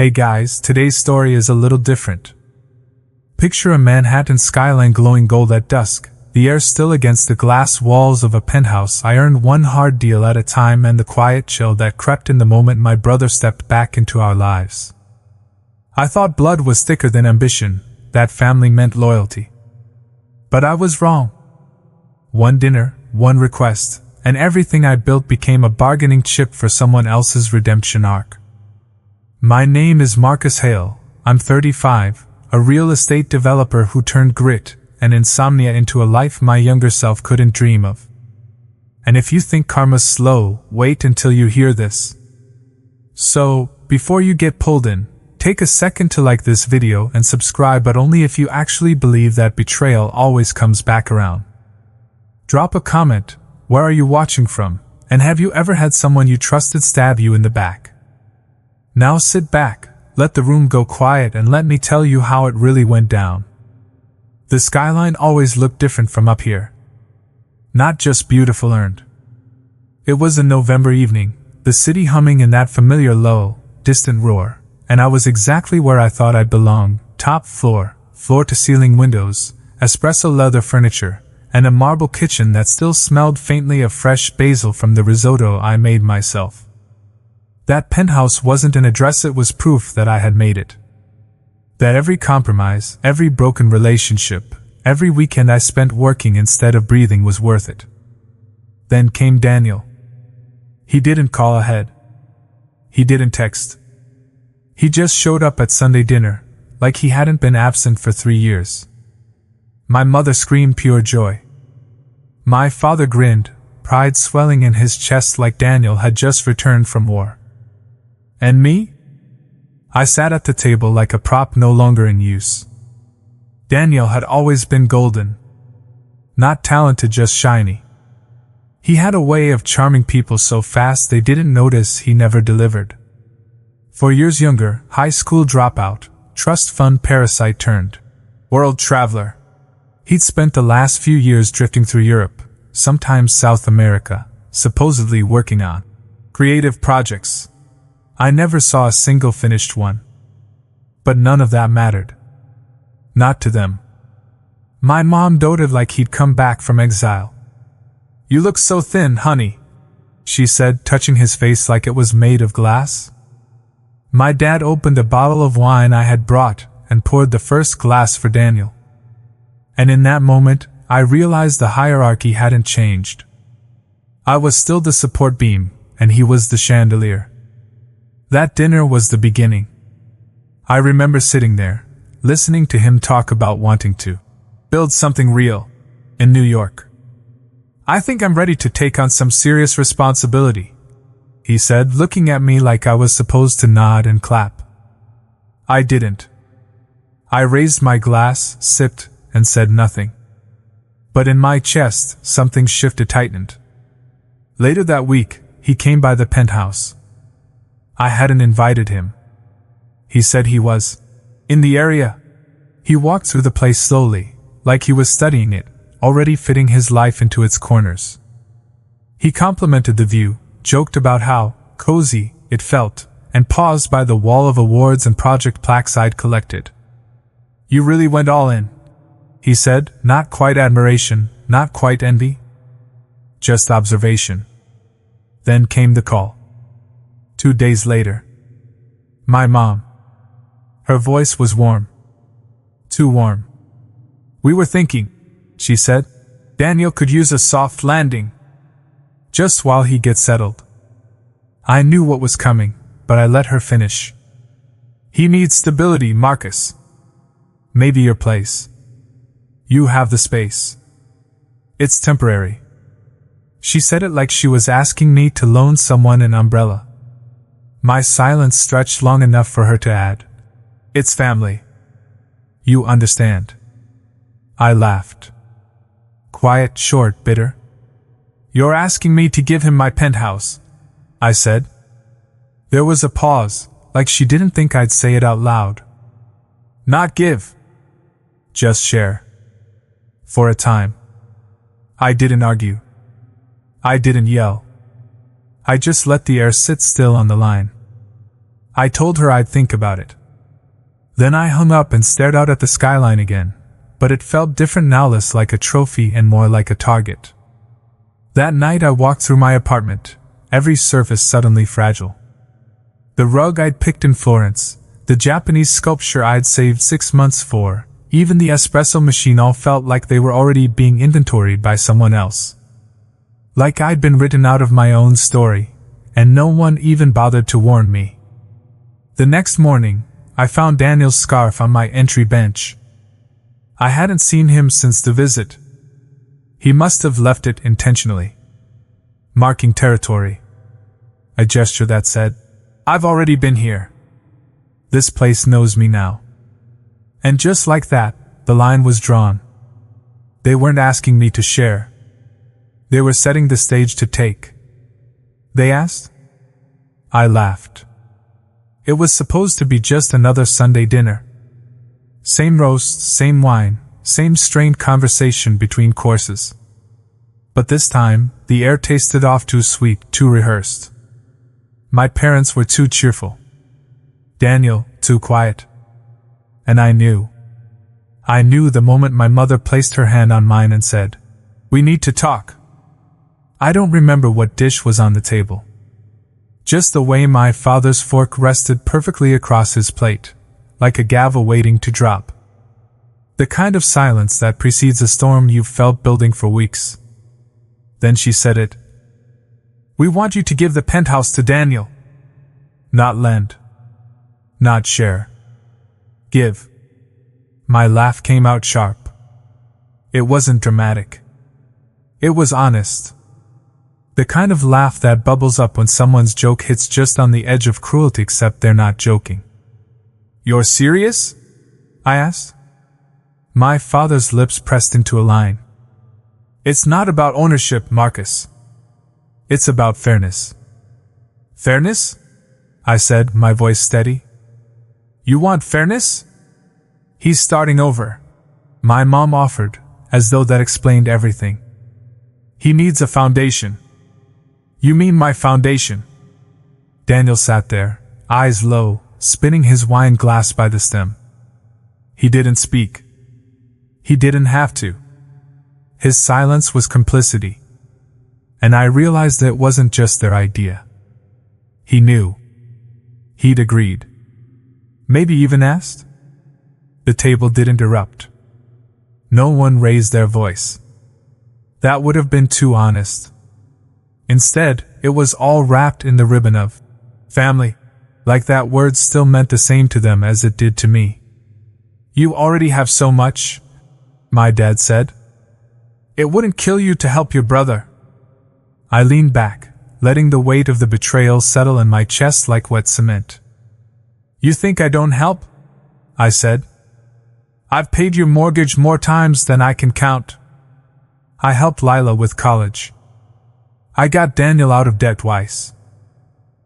Hey guys, today's story is a little different. Picture a Manhattan skyline glowing gold at dusk, the air still against the glass walls of a penthouse. I earned one hard deal at a time, and the quiet chill that crept in the moment my brother stepped back into our lives. I thought blood was thicker than ambition, that family meant loyalty. But I was wrong. One dinner, one request, and everything I built became a bargaining chip for someone else's redemption arc. My name is Marcus Hale. I'm 35, a real estate developer who turned grit and insomnia into a life my younger self couldn't dream of. And if you think karma's slow, wait until you hear this. So, before you get pulled in, take a second to like this video and subscribe, but only if you actually believe that betrayal always comes back around. Drop a comment, where are you watching from, and have you ever had someone you trusted stab you in the back? Now sit back, let the room go quiet, and let me tell you how it really went down. The skyline always looked different from up here. Not just beautiful earned. It was a November evening, the city humming in that familiar low, distant roar, and I was exactly where I thought I'd belong. Top floor, floor-to-ceiling windows, espresso leather furniture, and a marble kitchen that still smelled faintly of fresh basil from the risotto I made myself. That penthouse wasn't an address, it was proof that I had made it. That every compromise, every broken relationship, every weekend I spent working instead of breathing was worth it. Then came Daniel. He didn't call ahead. He didn't text. He just showed up at Sunday dinner, like he hadn't been absent for 3 years. My mother screamed pure joy. My father grinned, pride swelling in his chest like Daniel had just returned from war. And me? I sat at the table like a prop no longer in use. Daniel had always been golden. Not talented, just shiny. He had a way of charming people so fast they didn't notice he never delivered. 4 years younger, high school dropout, trust fund parasite turned world traveler. He'd spent the last few years drifting through Europe, sometimes South America, supposedly working on creative projects. I never saw a single finished one. But none of that mattered. Not to them. My mom doted like he'd come back from exile. "You look so thin, honey," she said, touching his face like it was made of glass. My dad opened a bottle of wine I had brought and poured the first glass for Daniel. And in that moment, I realized the hierarchy hadn't changed. I was still the support beam, and he was the chandelier. That dinner was the beginning. I remember sitting there, listening to him talk about wanting to build something real in New York. "I think I'm ready to take on some serious responsibility," he said, looking at me like I was supposed to nod and clap. I didn't. I raised my glass, sipped, and said nothing. But in my chest, something shifted, tightened. Later that week, he came by the penthouse. I hadn't invited him. He said he was in the area. He walked through the place slowly, like he was studying it, already fitting his life into its corners. He complimented the view, joked about how cozy it felt, and paused by the wall of awards and project plaques I'd collected. "You really went all in," he said, not quite admiration, not quite envy. Just observation. Then came the call. 2 days later. My mom. Her voice was warm. Too warm. "We were thinking," she said, "Daniel could use a soft landing. Just while he gets settled." I knew what was coming, but I let her finish. "He needs stability, Marcus. Maybe your place. You have the space. It's temporary." She said it like she was asking me to loan someone an umbrella. My silence stretched long enough for her to add, "It's family. You understand." I laughed. Quiet, short, bitter. "You're asking me to give him my penthouse," I said. There was a pause, like she didn't think I'd say it out loud. "Not give. Just share." For a time. I didn't argue. I didn't yell. I just let the air sit still on the line. I told her I'd think about it. Then I hung up and stared out at the skyline again, but it felt different now, less like a trophy and more like a target. That night I walked through my apartment, every surface suddenly fragile. The rug I'd picked in Florence, the Japanese sculpture I'd saved 6 months for, even the espresso machine, all felt like they were already being inventoried by someone else. Like I'd been written out of my own story, and no one even bothered to warn me. The next morning, I found Daniel's scarf on my entry bench. I hadn't seen him since the visit. He must have left it intentionally. Marking territory. A gesture that said, "I've already been here. This place knows me now." And just like that, the line was drawn. They weren't asking me to share. They were setting the stage to take. They asked? I laughed. It was supposed to be just another Sunday dinner. Same roast, same wine, same strained conversation between courses. But this time, the air tasted off too sweet, too rehearsed. My parents were too cheerful. Daniel, too quiet. And I knew. I knew the moment my mother placed her hand on mine and said, "We need to talk." I don't remember what dish was on the table. Just the way my father's fork rested perfectly across his plate, like a gavel waiting to drop. The kind of silence that precedes a storm you've felt building for weeks. Then she said it. "We want you to give the penthouse to Daniel. Not lend. Not share. Give." My laugh came out sharp. It wasn't dramatic. It was honest. The kind of laugh that bubbles up when someone's joke hits just on the edge of cruelty, except they're not joking. "You're serious?" I asked. My father's lips pressed into a line. "It's not about ownership, Marcus. It's about fairness." "Fairness?" I said, my voice steady. "You want fairness?" "He's starting over," my mom offered, as though that explained everything. "He needs a foundation." "You mean my foundation?" Daniel sat there, eyes low, spinning his wine glass by the stem. He didn't speak. He didn't have to. His silence was complicity. And I realized that it wasn't just their idea. He knew. He'd agreed. Maybe even asked? The table didn't erupt. No one raised their voice. That would have been too honest. Instead, it was all wrapped in the ribbon of family, like that word still meant the same to them as it did to me. "You already have so much," my dad said. "It wouldn't kill you to help your brother." I leaned back, letting the weight of the betrayal settle in my chest like wet cement. "You think I don't help?" I said. "I've paid your mortgage more times than I can count. I helped Lila with college. I got Daniel out of debt twice.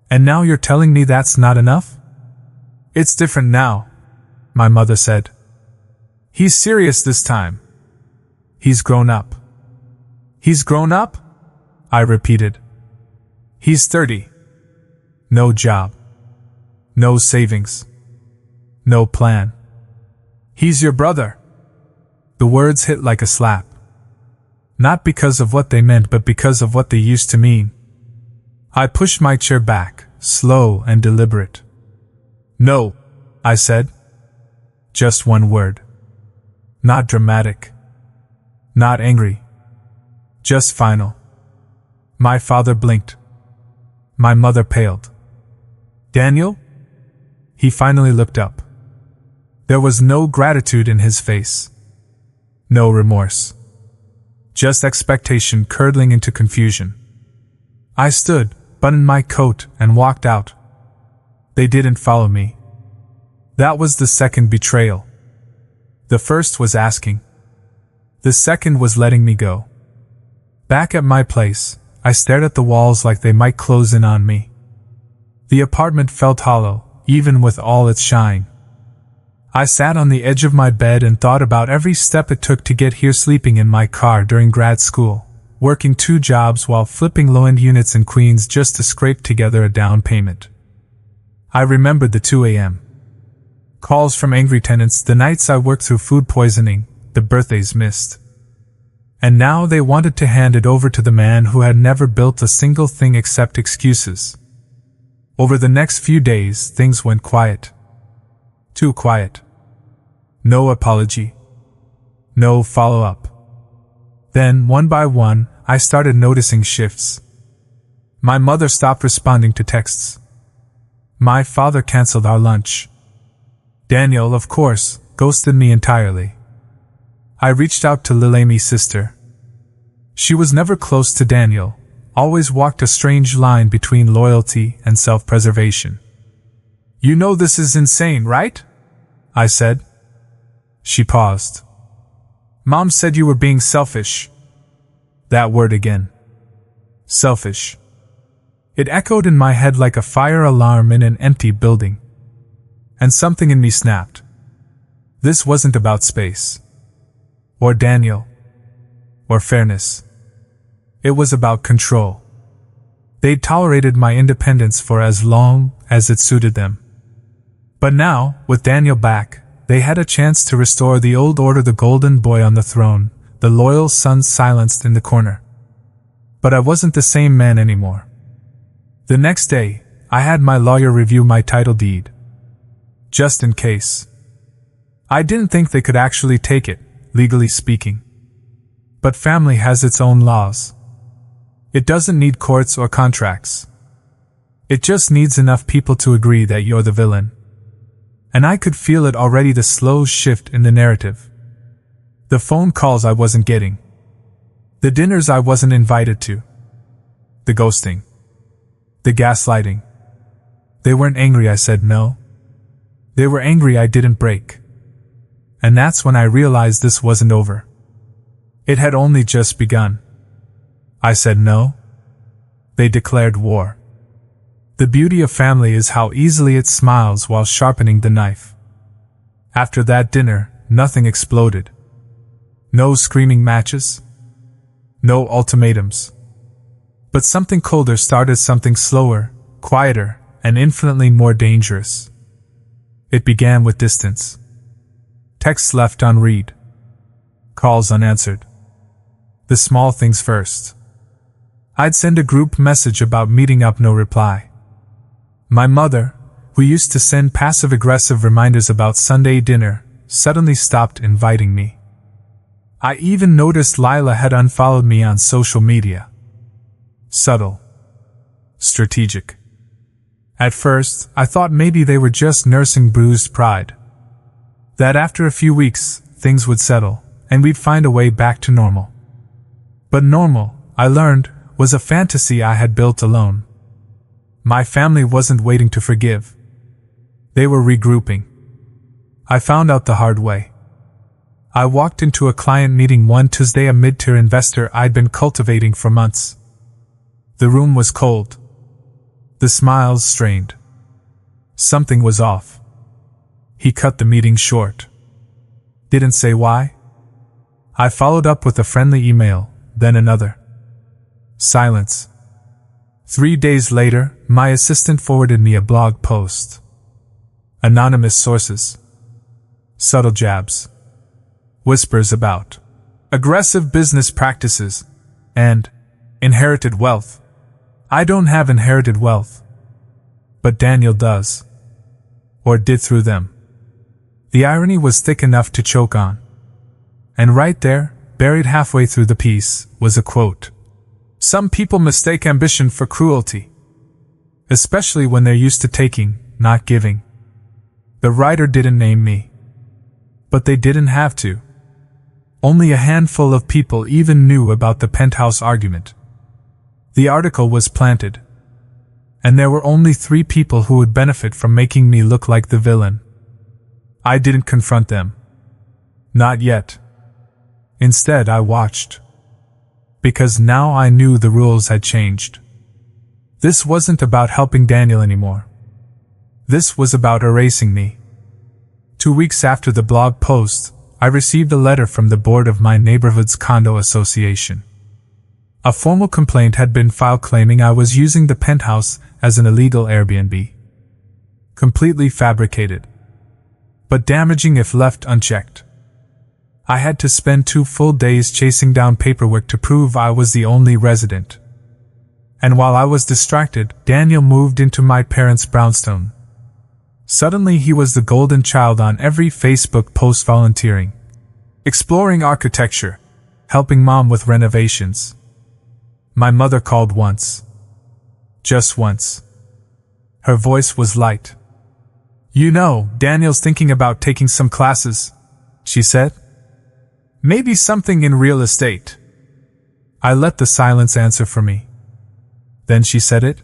And now you're telling me that's not enough?" "It's different now," my mother said. "He's serious this time. He's grown up." "He's grown up?" I repeated. "He's 30. No job. No savings. No plan. He's your brother." The words hit like a slap. Not because of what they meant, but because of what they used to mean. I pushed my chair back, slow and deliberate. "No," I said. Just one word. Not dramatic. Not angry. Just final. My father blinked. My mother paled. "Daniel?" He finally looked up. There was no gratitude in his face. No remorse. Just expectation curdling into confusion. I stood, buttoned my coat, and walked out. They didn't follow me. That was the second betrayal. The first was asking. The second was letting me go. Back at my place, I stared at the walls like they might close in on me. The apartment felt hollow, even with all its shine. I sat on the edge of my bed and thought about every step it took to get here, sleeping in my car during grad school, working 2 jobs while flipping low-end units in Queens just to scrape together a down payment. I remembered the 2 a.m. calls from angry tenants, the nights I worked through food poisoning, the birthdays missed. And now they wanted to hand it over to the man who had never built a single thing except excuses. Over the next few days, things went quiet. Too quiet. No apology. No follow-up. Then, one by one, I started noticing shifts. My mother stopped responding to texts. My father canceled our lunch. Daniel, of course, ghosted me entirely. I reached out to Lil-Amy's sister. She was never close to Daniel, always walked a strange line between loyalty and self-preservation. "You know this is insane, right?" I said. She paused. "Mom said you were being selfish." That word again. Selfish. It echoed in my head like a fire alarm in an empty building. And something in me snapped. This wasn't about space. Or Daniel. Or fairness. It was about control. They'd tolerated my independence for as long as it suited them. But now, with Daniel back, they had a chance to restore the old order, the golden boy on the throne, the loyal son silenced in the corner. But I wasn't the same man anymore. The next day, I had my lawyer review my title deed. Just in case. I didn't think they could actually take it, legally speaking. But family has its own laws. It doesn't need courts or contracts. It just needs enough people to agree that you're the villain. And I could feel it already, the slow shift in the narrative. The phone calls I wasn't getting. The dinners I wasn't invited to. The ghosting. The gaslighting. They weren't angry I said no. They were angry I didn't break. And that's when I realized this wasn't over. It had only just begun. I said no. They declared war. The beauty of family is how easily it smiles while sharpening the knife. After that dinner, nothing exploded. No screaming matches. No ultimatums. But something colder started, something slower, quieter, and infinitely more dangerous. It began with distance. Texts left unread. Calls unanswered. The small things first. I'd send a group message about meeting up, no reply. My mother, who used to send passive-aggressive reminders about Sunday dinner, suddenly stopped inviting me. I even noticed Lila had unfollowed me on social media. Subtle. Strategic. At first, I thought maybe they were just nursing bruised pride. That after a few weeks, things would settle, and we'd find a way back to normal. But normal, I learned, was a fantasy I had built alone. My family wasn't waiting to forgive. They were regrouping. I found out the hard way. I walked into a client meeting one Tuesday, a mid-tier investor I'd been cultivating for months. The room was cold. The smiles strained. Something was off. He cut the meeting short. Didn't say why. I followed up with a friendly email, then another. Silence. 3 days later, my assistant forwarded me a blog post. Anonymous sources. Subtle jabs. Whispers about aggressive business practices and inherited wealth. I don't have inherited wealth. But Daniel does. Or did through them. The irony was thick enough to choke on. And right there, buried halfway through the piece, was a quote. Some people mistake ambition for cruelty. Especially when they're used to taking, not giving. The writer didn't name me. But they didn't have to. Only a handful of people even knew about the Penthouse argument. The article was planted. And there were only 3 people who would benefit from making me look like the villain. I didn't confront them. Not yet. Instead, I watched. Because now I knew the rules had changed. This wasn't about helping Daniel anymore. This was about erasing me. 2 weeks after the blog post, I received a letter from the board of my neighborhood's condo association. A formal complaint had been filed claiming I was using the Penthouse as an illegal Airbnb. Completely fabricated, but damaging if left unchecked. I had to spend 2 full days chasing down paperwork to prove I was the only resident. And while I was distracted, Daniel moved into my parents' brownstone. Suddenly he was the golden child on every Facebook post, volunteering, exploring architecture, helping mom with renovations. My mother called once. Just once. Her voice was light. "You know, Daniel's thinking about taking some classes," she said. "Maybe something in real estate." I let the silence answer for me. Then she said it.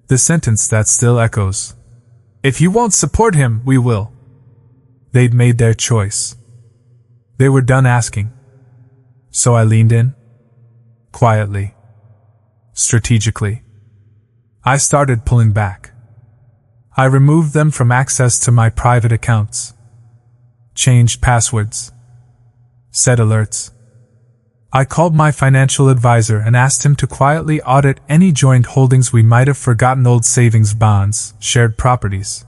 The sentence that still echoes. "If you won't support him, we will." They'd made their choice. They were done asking. So I leaned in. Quietly. Strategically. I started pulling back. I removed them from access to my private accounts. Changed passwords. Set alerts. I called my financial advisor and asked him to quietly audit any joint holdings we might have forgotten, old savings bonds, shared properties.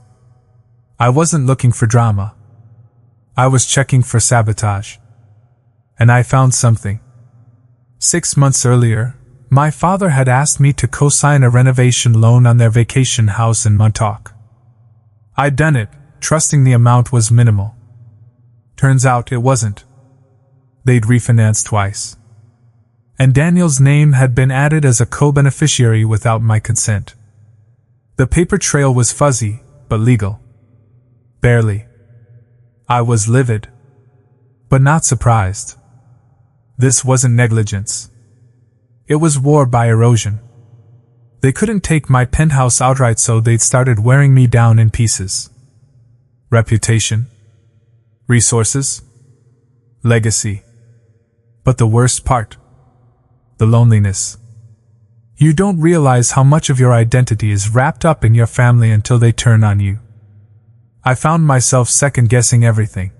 I wasn't looking for drama. I was checking for sabotage. And I found something. 6 months earlier, my father had asked me to co-sign a renovation loan on their vacation house in Montauk. I'd done it, trusting the amount was minimal. Turns out it wasn't. They'd refinanced twice. And Daniel's name had been added as a co-beneficiary without my consent. The paper trail was fuzzy, but legal. Barely. I was livid. But not surprised. This wasn't negligence. It was war by erosion. They couldn't take my penthouse outright, so they'd started wearing me down in pieces. Reputation. Resources. Legacy. But the worst part. The loneliness. You don't realize how much of your identity is wrapped up in your family until they turn on you. I found myself second-guessing everything.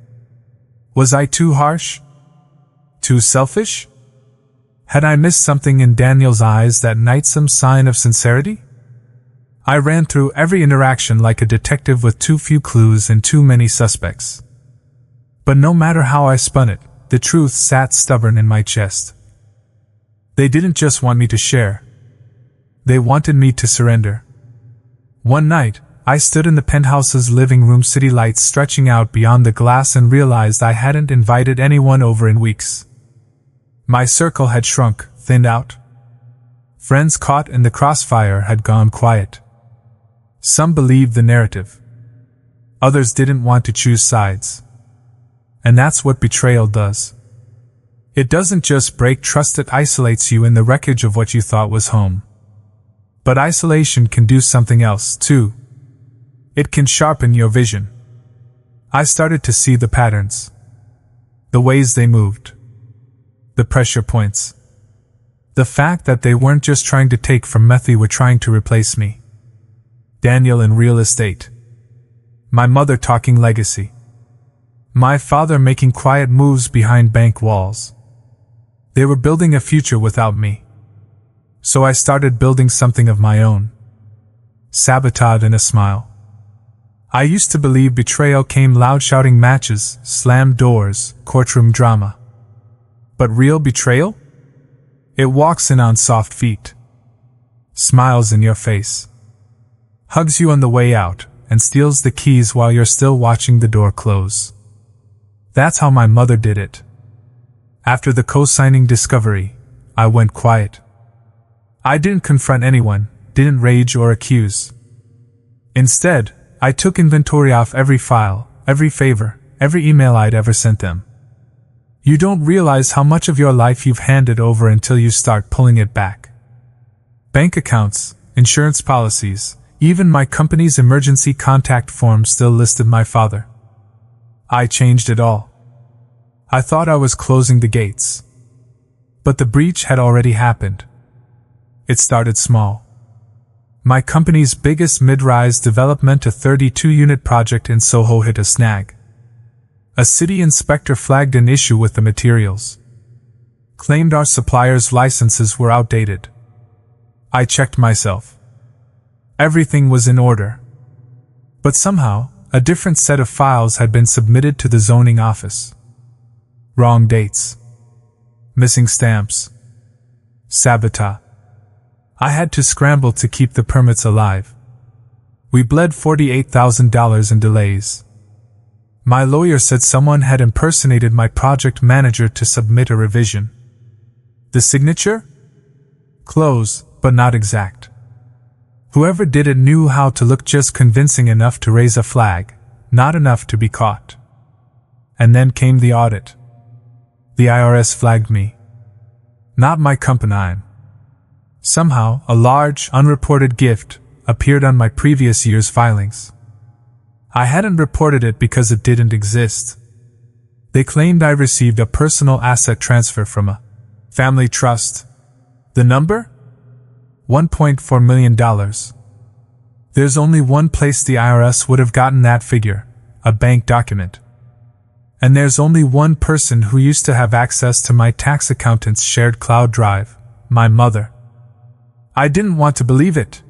Was I too harsh? Too selfish? Had I missed something in Daniel's eyes that night, some sign of sincerity? I ran through every interaction like a detective with too few clues and too many suspects. But no matter how I spun it, the truth sat stubborn in my chest. They didn't just want me to share. They wanted me to surrender. One night, I stood in the penthouse's living room, city lights stretching out beyond the glass, and realized I hadn't invited anyone over in weeks. My circle had shrunk, thinned out. Friends caught in the crossfire had gone quiet. Some believed the narrative. Others didn't want to choose sides. And that's what betrayal does. It doesn't just break trust, it isolates you in the wreckage of what you thought was home. But isolation can do something else, too. It can sharpen your vision. I started to see the patterns. The ways they moved. The pressure points. The fact that they weren't just trying to take from me, they were trying to replace me. Daniel in real estate. My mother talking legacy. My father making quiet moves behind bank walls. They were building a future without me. So I started building something of my own. Sabotage in a smile. I used to believe betrayal came loud, shouting matches, slammed doors, courtroom drama. But real betrayal? It walks in on soft feet. Smiles in your face. Hugs you on the way out, and steals the keys while you're still watching the door close. That's how my mother did it. After the co-signing discovery, I went quiet. I didn't confront anyone, didn't rage or accuse. Instead, I took inventory of every file, every favor, every email I'd ever sent them. You don't realize how much of your life you've handed over until you start pulling it back. Bank accounts, insurance policies, even my company's emergency contact form still listed my father. I changed it all. I thought I was closing the gates. But the breach had already happened. It started small. My company's biggest mid-rise development, a 32-unit project in Soho, hit a snag. A city inspector flagged an issue with the materials. Claimed our suppliers' licenses were outdated. I checked myself. Everything was in order. But somehow, a different set of files had been submitted to the zoning office. Wrong dates. Missing stamps. Sabotage. I had to scramble to keep the permits alive. We bled $48,000 in delays. My lawyer said someone had impersonated my project manager to submit a revision. The signature? Close, but not exact. Whoever did it knew how to look just convincing enough to raise a flag, not enough to be caught. And then came the audit. The IRS flagged me. Not my company. Somehow, a large, unreported gift appeared on my previous year's filings. I hadn't reported it because it didn't exist. They claimed I received a personal asset transfer from a family trust. The number? $1.4 million. There's only one place the IRS would have gotten that figure, a bank document. And there's only one person who used to have access to my tax accountant's shared cloud drive, my mother. I didn't want to believe it.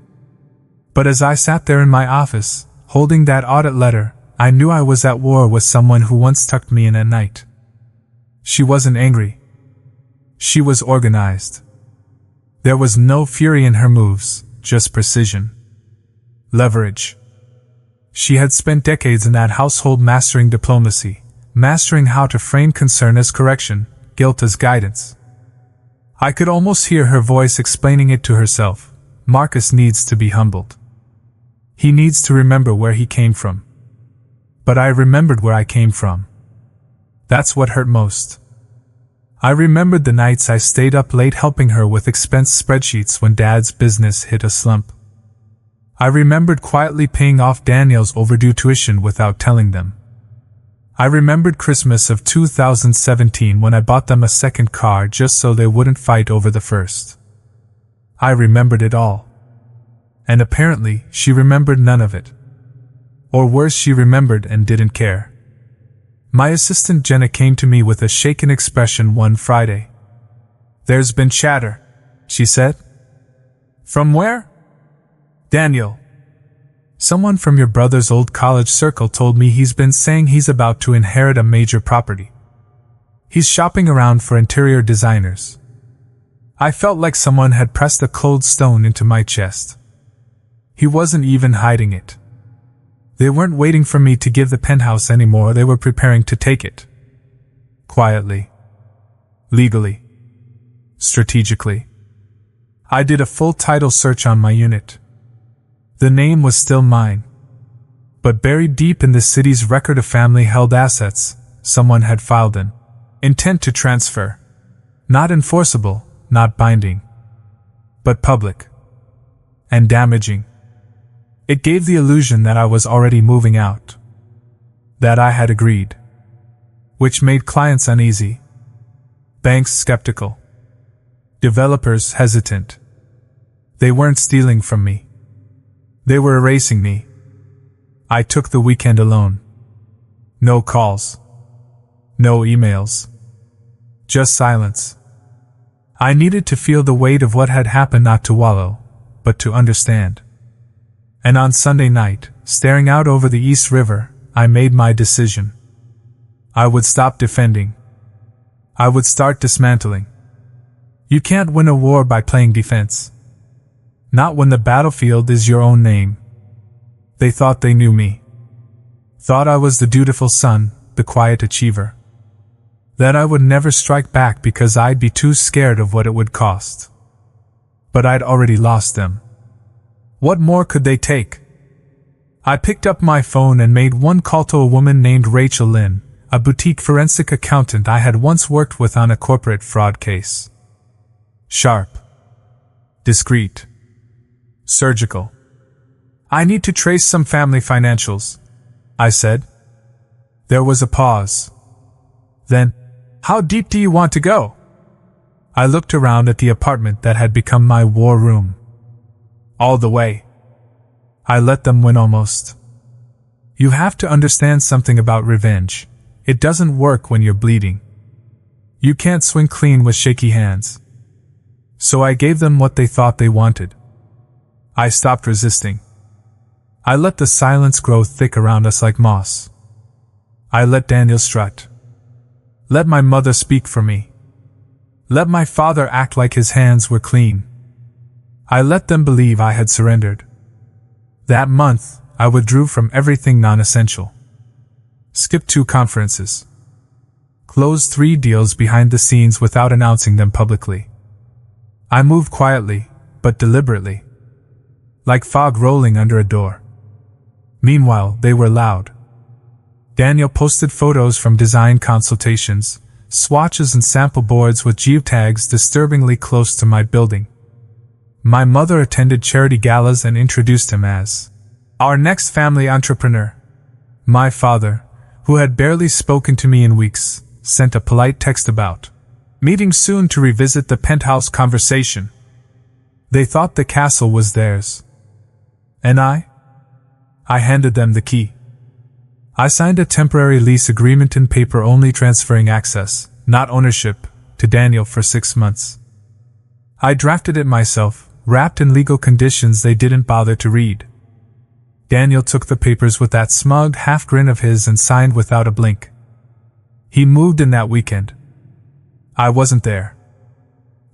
But as I sat there in my office, holding that audit letter, I knew I was at war with someone who once tucked me in at night. She wasn't angry. She was organized. There was no fury in her moves, just precision. Leverage. She had spent decades in that household mastering diplomacy, mastering how to frame concern as correction, guilt as guidance. I could almost hear her voice explaining it to herself. Marcus needs to be humbled. He needs to remember where he came from. But I remembered where I came from. That's what hurt most. I remembered the nights I stayed up late helping her with expense spreadsheets when Dad's business hit a slump. I remembered quietly paying off Daniel's overdue tuition without telling them. I remembered Christmas of 2017 when I bought them a second car just so they wouldn't fight over the first. I remembered it all. And apparently, she remembered none of it. Or worse, she remembered and didn't care. My assistant Jenna came to me with a shaken expression one Friday. "There's been chatter," she said. "From where?" "Daniel. Someone from your brother's old college circle told me he's been saying he's about to inherit a major property. He's shopping around for interior designers." I felt like someone had pressed a cold stone into my chest. He wasn't even hiding it. They weren't waiting for me to give the penthouse anymore, they were preparing to take it. Quietly. Legally. Strategically. I did a full title search on my unit. The name was still mine. But buried deep in the city's record of family-held assets, someone had filed an intent to transfer. Not enforceable, not binding. But public. And damaging. It gave the illusion that I was already moving out. That I had agreed. Which made clients uneasy. Banks skeptical. Developers hesitant. They weren't stealing from me. They were erasing me. I took the weekend alone. No calls. No emails. Just silence. I needed to feel the weight of what had happened, not to wallow, but to understand. And on Sunday night, staring out over the East River, I made my decision. I would stop defending. I would start dismantling. You can't win a war by playing defense. Not when the battlefield is your own name. They thought they knew me. Thought I was the dutiful son, the quiet achiever. That I would never strike back because I'd be too scared of what it would cost. But I'd already lost them. What more could they take? I picked up my phone and made one call to a woman named Rachel Lynn, a boutique forensic accountant I had once worked with on a corporate fraud case. Sharp. Discreet. Surgical. "I need to trace some family financials," I said. There was a pause. Then, "How deep do you want to go?" I looked around at the apartment that had become my war room. All the way. I let them win almost. You have to understand something about revenge. It doesn't work when you're bleeding. You can't swing clean with shaky hands. So I gave them what they thought they wanted. I stopped resisting. I let the silence grow thick around us like moss. I let Daniel strut. Let my mother speak for me. Let my father act like his hands were clean. I let them believe I had surrendered. That month, I withdrew from everything non-essential. Skipped 2 conferences. Closed 3 deals behind the scenes without announcing them publicly. I moved quietly, but deliberately. Like fog rolling under a door. Meanwhile, they were loud. Daniel posted photos from design consultations, swatches and sample boards with geotags disturbingly close to my building. My mother attended charity galas and introduced him as our next family entrepreneur. My father, who had barely spoken to me in weeks, sent a polite text about meeting soon to revisit the Penthouse conversation. They thought the castle was theirs. And I handed them the key. I signed a temporary lease agreement in paper only transferring access, not ownership, to Daniel for 6 months. I drafted it myself, wrapped in legal conditions they didn't bother to read. Daniel took the papers with that smug half-grin of his and signed without a blink. He moved in that weekend. I wasn't there.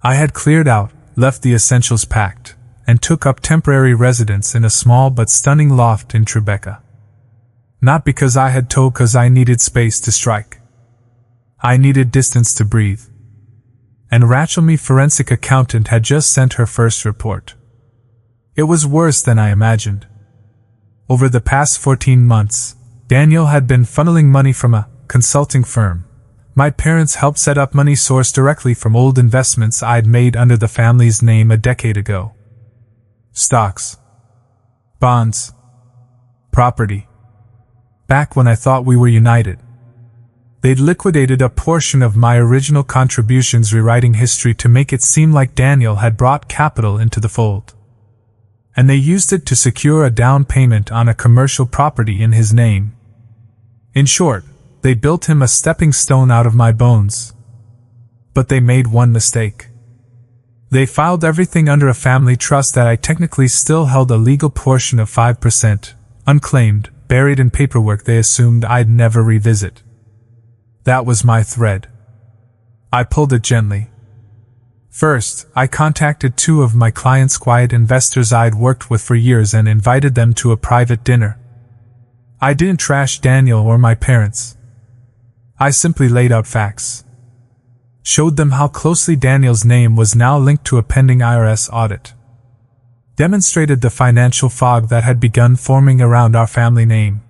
I had cleared out, left the essentials packed, and took up temporary residence in a small but stunning loft in Tribeca. Not because I had told, cause I needed space to strike. I needed distance to breathe. And Rachel, me forensic accountant, had just sent her first report. It was worse than I imagined. Over the past 14 months, Daniel had been funneling money from a consulting firm. My parents helped set up money sourced directly from old investments I'd made under the family's name a decade ago. Stocks, bonds, property. Back when I thought we were united. They'd liquidated a portion of my original contributions, rewriting history to make it seem like Daniel had brought capital into the fold. And they used it to secure a down payment on a commercial property in his name. In short, they built him a stepping stone out of my bones. But they made one mistake. They filed everything under a family trust that I technically still held a legal portion of 5%, unclaimed, buried in paperwork they assumed I'd never revisit. That was my thread. I pulled it gently. First, I contacted 2 of my clients' quiet investors I'd worked with for years and invited them to a private dinner. I didn't trash Daniel or my parents. I simply laid out facts. Showed them how closely Daniel's name was now linked to a pending IRS audit. Demonstrated the financial fog that had begun forming around our family name.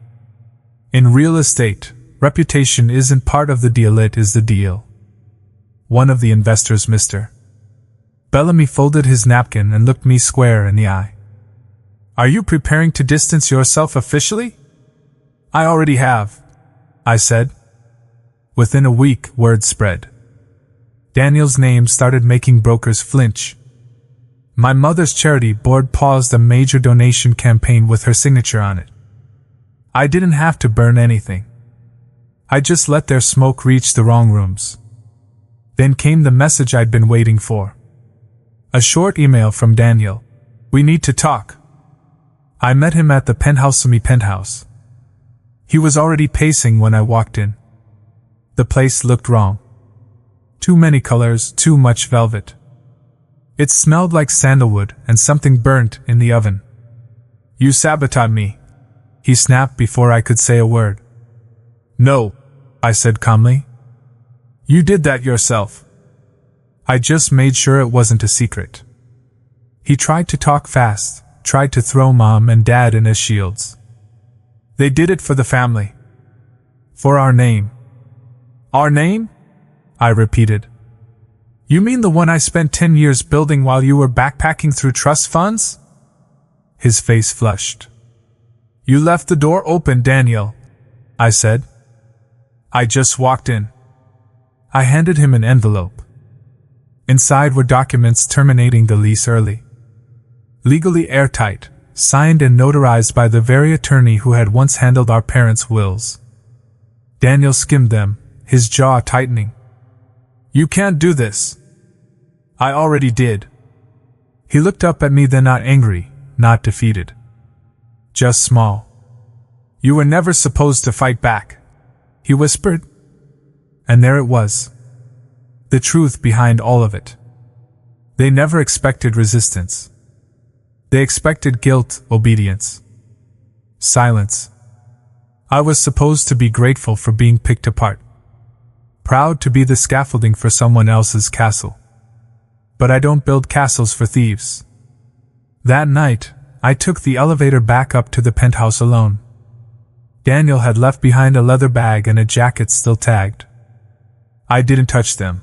In real estate, reputation isn't part of the deal, it is the deal. One of the investors, Mr. Bellamy, folded his napkin and looked me square in the eye. Are you preparing to distance yourself officially? I already have, I said. Within a week, word spread. Daniel's name started making brokers flinch. My mother's charity board paused a major donation campaign with her signature on it. I didn't have to burn anything. I just let their smoke reach the wrong rooms. Then came the message I'd been waiting for. A short email from Daniel. We need to talk. I met him at the Penthouse. He was already pacing when I walked in. The place looked wrong. Too many colors, too much velvet. It smelled like sandalwood and something burnt in the oven. You sabotaged me, he snapped before I could say a word. No, I said calmly. You did that yourself. I just made sure it wasn't a secret. He tried to talk fast, tried to throw Mom and Dad in as shields. They did it for the family. For our name. Our name? I repeated. You mean the one I spent 10 years building while you were backpacking through trust funds? His face flushed. You left the door open, Daniel, I said. I just walked in. I handed him an envelope. Inside were documents terminating the lease early. Legally airtight, signed and notarized by the very attorney who had once handled our parents' wills. Daniel skimmed them, his jaw tightening. You can't do this. I already did. He looked up at me, then not angry, not defeated. Just small. You were never supposed to fight back, he whispered. And there it was. The truth behind all of it. They never expected resistance. They expected guilt, obedience, silence. I was supposed to be grateful for being picked apart, proud to be the scaffolding for someone else's castle. But I don't build castles for thieves. That night, I took the elevator back up to the penthouse alone. Daniel had left behind a leather bag and a jacket still tagged. I didn't touch them.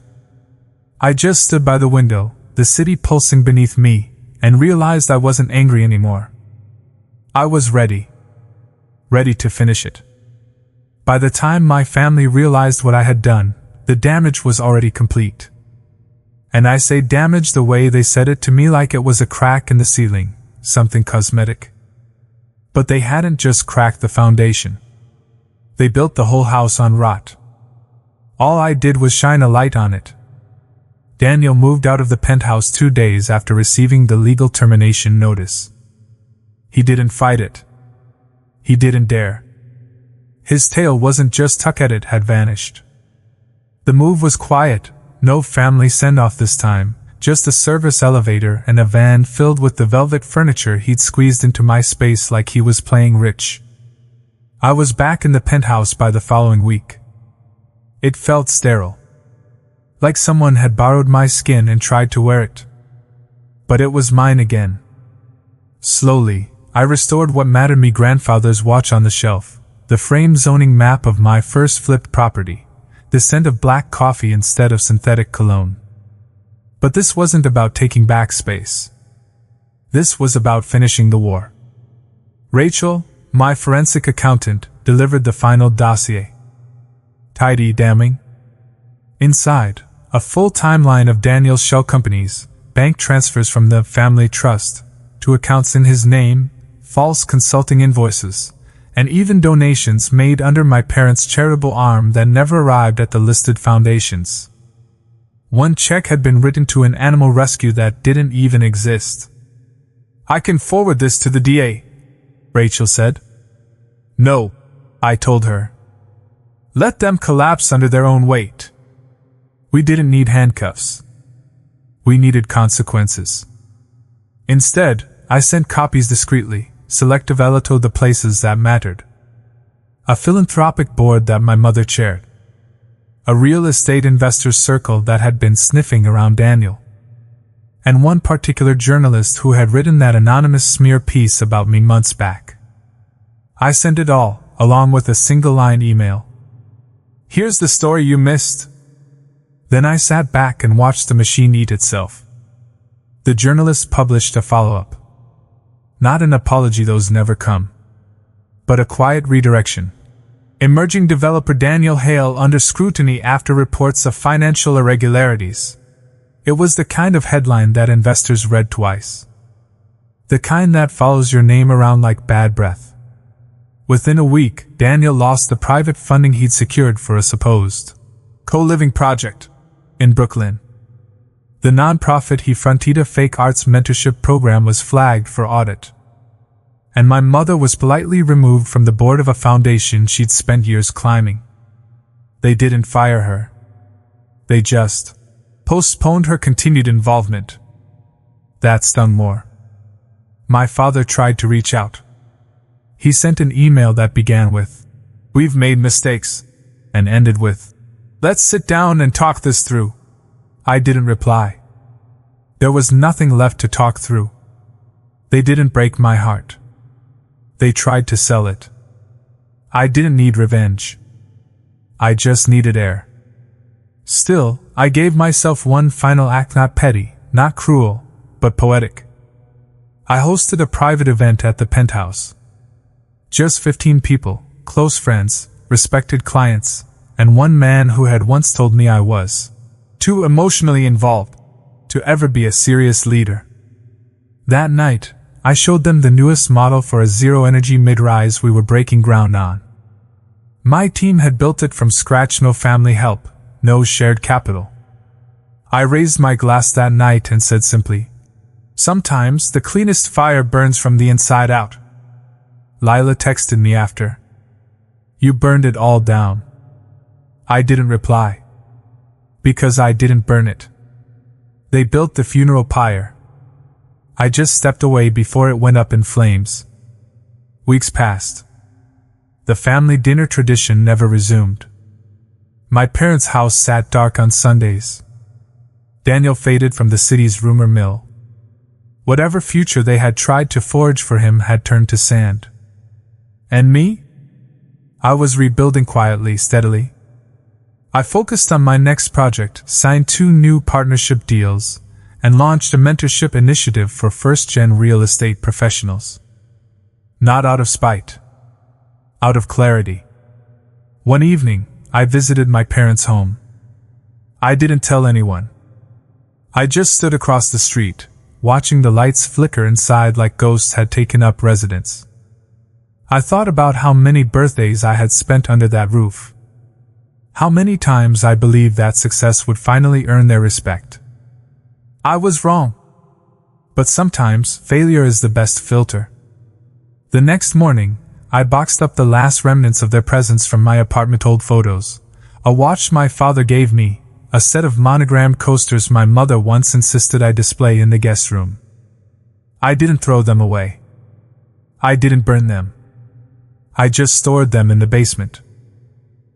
I just stood by the window, the city pulsing beneath me, and realized I wasn't angry anymore. I was ready. Ready to finish it. By the time my family realized what I had done, the damage was already complete. And I say damage the way they said it to me, like it was a crack in the ceiling, something cosmetic. But they hadn't just cracked the foundation. They built the whole house on rot. All I did was shine a light on it. Daniel moved out of the penthouse 2 days after receiving the legal termination notice. He didn't fight it. He didn't dare. His tail wasn't just tucked at it, had vanished. The move was quiet, no family send-off this time, just a service elevator and a van filled with the velvet furniture he'd squeezed into my space like he was playing rich. I was back in the penthouse by the following week. It felt sterile. Like someone had borrowed my skin and tried to wear it. But it was mine again. Slowly, I restored what mattered me: grandfather's watch on the shelf, the framed zoning map of my first flipped property, the scent of black coffee instead of synthetic cologne. But this wasn't about taking back space. This was about finishing the war. Rachel, my forensic accountant, delivered the final dossier. Tidy, damning. Inside, a full timeline of Daniel's shell companies, bank transfers from the family trust to accounts in his name, false consulting invoices, and even donations made under my parents' charitable arm that never arrived at the listed foundations. One check had been written to an animal rescue that didn't even exist. "I can forward this to the DA," Rachel said. "No," I told her. "Let them collapse under their own weight." We didn't need handcuffs. We needed consequences. Instead, I sent copies discreetly, selectively to the places that mattered. A philanthropic board that my mother chaired. A real estate investors circle that had been sniffing around Daniel. And one particular journalist who had written that anonymous smear piece about me months back. I sent it all, along with a single-line email. "Here's the story you missed." Then I sat back and watched the machine eat itself. The journalist published a follow-up. Not an apology, those never come. But a quiet redirection. Emerging developer Daniel Hale under scrutiny after reports of financial irregularities. It was the kind of headline that investors read twice. The kind that follows your name around like bad breath. Within a week, Daniel lost the private funding he'd secured for a supposed co-living project in Brooklyn. The nonprofit he fronted, a fake arts mentorship program, was flagged for audit. And my mother was politely removed from the board of a foundation she'd spent years climbing. They didn't fire her. They just postponed her continued involvement. That stung more. My father tried to reach out. He sent an email that began with, "We've made mistakes," and ended with, "Let's sit down and talk this through." I didn't reply. There was nothing left to talk through. They didn't break my heart. They tried to sell it. I didn't need revenge. I just needed air. Still, I gave myself one final act, not petty, not cruel, but poetic. I hosted a private event at the Penthouse. Just 15 people, close friends, respected clients, and one man who had once told me I was too emotionally involved to ever be a serious leader. That night, I showed them the newest model for a zero-energy mid-rise we were breaking ground on. My team had built it from scratch, no family help, no shared capital. I raised my glass that night and said simply, "Sometimes the cleanest fire burns from the inside out." Lila texted me after. You burned it all down. I didn't reply. Because I didn't burn it. They built the funeral pyre. I just stepped away before it went up in flames. Weeks passed. The family dinner tradition never resumed. My parents' house sat dark on Sundays. Daniel faded from the city's rumor mill. Whatever future they had tried to forge for him had turned to sand. And me? I was rebuilding quietly, steadily. I focused on my next project, signed 2 new partnership deals, and launched a mentorship initiative for first-gen real estate professionals. Not out of spite. Out of clarity. One evening, I visited my parents' home. I didn't tell anyone. I just stood across the street, watching the lights flicker inside like ghosts had taken up residence. I thought about how many birthdays I had spent under that roof. How many times I believed that success would finally earn their respect. I was wrong. But sometimes, failure is the best filter. The next morning, I boxed up the last remnants of their presents from my apartment, old photos, a watch my father gave me, a set of monogrammed coasters my mother once insisted I display in the guest room. I didn't throw them away. I didn't burn them. I just stored them in the basement,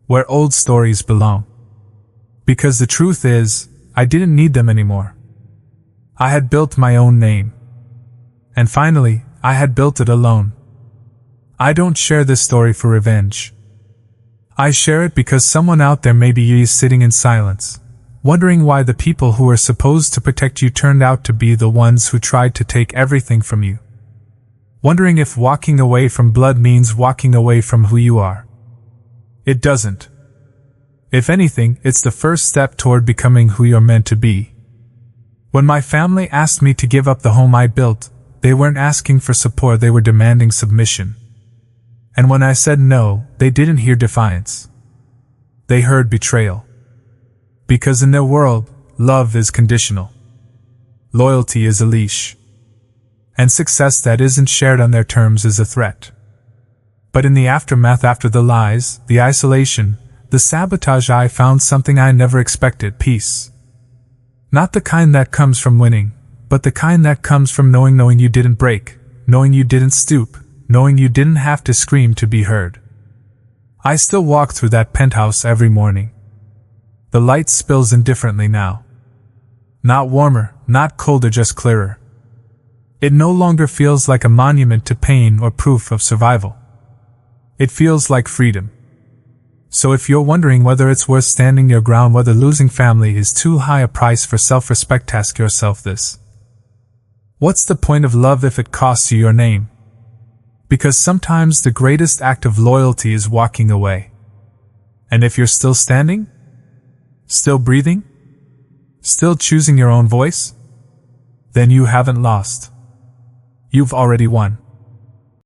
where old stories belong. Because the truth is, I didn't need them anymore. I had built my own name. And finally, I had built it alone. I don't share this story for revenge. I share it because someone out there maybe is sitting in silence, wondering why the people who were supposed to protect you turned out to be the ones who tried to take everything from you. Wondering if walking away from blood means walking away from who you are. It doesn't. If anything, it's the first step toward becoming who you're meant to be. When my family asked me to give up the home I built, they weren't asking for support, they were demanding submission. And when I said no, they didn't hear defiance. They heard betrayal. Because in their world, love is conditional. Loyalty is a leash. And success that isn't shared on their terms is a threat. But in the aftermath, after the lies, the isolation, the sabotage, I found something I never expected: peace. Not the kind that comes from winning, but the kind that comes from knowing you didn't break, knowing you didn't stoop, knowing you didn't have to scream to be heard. I still walk through that penthouse every morning. The light spills in differently now. Not warmer, not colder, just clearer. It no longer feels like a monument to pain or proof of survival. It feels like freedom. So if you're wondering whether it's worth standing your ground, whether losing family is too high a price for self-respect, ask yourself this. What's the point of love if it costs you your name? Because sometimes the greatest act of loyalty is walking away. And if you're still standing, still breathing, still choosing your own voice, then you haven't lost. You've already won.